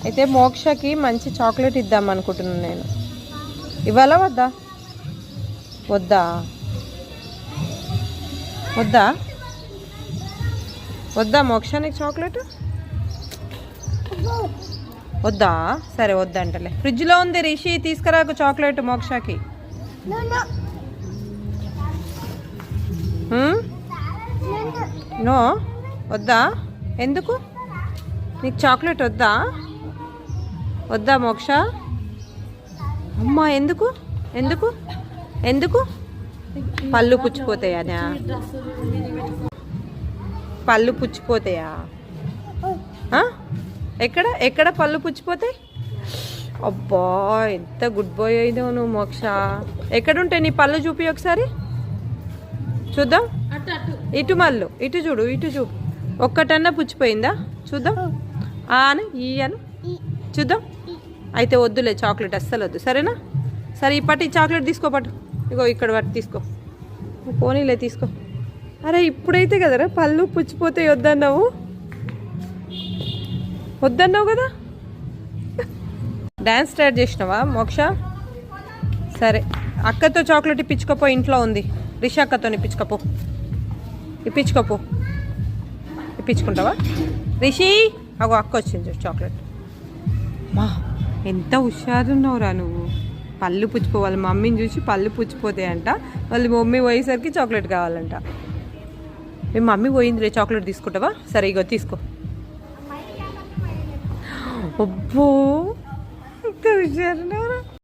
అయితే మోక్షకి మంచి చాక్లెట్ ఇద్దాం అనుకుంటున్నాను నేను. ఇవ్వాలా వద్దా? వద్దా వద్దా వద్దా మోక్ష నీకు చాక్లెట్ వద్దా? సరే వద్దంటలే. ఫ్రిడ్జ్లో ఉంది రిషి, తీసుకురాకు చాక్లెట్ మోక్షకి. నో వద్దా? ఎందుకు నీకు చాక్లెట్ వద్దా? వద్దా మోక్ష? అమ్మా ఎందుకు ఎందుకు ఎందుకు? పళ్ళు పుచ్చిపోతాయా? పళ్ళు పుచ్చిపోతాయా? ఎక్కడ ఎక్కడ పళ్ళు పుచ్చిపోతాయి? అబ్బా ఎంత గుడ్ బాయ్ అయిదో నువ్వు మోక్ష. ఎక్కడుంటాయి నీ పళ్ళు? చూపి ఒకసారి చూద్దాం. ఇటు మళ్ళు ఇటు చూడు, ఇటు చూపు. ఒక్కటన్నా పుచ్చిపోయిందా చూద్దాం. అను ఈ అను చూద్దాం. అయితే వద్దులే చాక్లెట్, అస్సలు వద్దు సరేనా? సరే ఈ పట్టు, ఈ చాక్లెట్ తీసుకో పట్టు. ఇగో ఇక్కడ పట్టు తీసుకో. పోనీలే తీసుకో. అరే ఇప్పుడైతే కదరా పళ్ళు పుచ్చిపోతే వద్దన్నావు, వద్దన్నావు కదా. డ్యాన్స్ స్టార్ట్ చేసినావా మోక్ష? సరే అక్కతో చాక్లెట్ ఇప్పించుకోపో, ఇంట్లో ఉంది. రిషి అక్కతో ఇప్పించుకోపో, ఇప్పించుకోపో. ఇప్పించుకుంటావా రిషి? అగో అక్క వచ్చింది చాక్లెట్. మా ఎంత హుషారున్నావురా నువ్వు. పళ్ళు పుచ్చిపోవాలి, మమ్మీని చూసి పళ్ళు పుచ్చిపోతాయంట. మళ్ళీ మమ్మీ పోయేసరికి చాక్లెట్ కావాలంట. మీ మమ్మీ పోయింది రే, చాక్లెట్ తీసుకుంటావా? సరే ఇగో తీసుకో. అబ్బో ఎంత హుషారున్నావురా.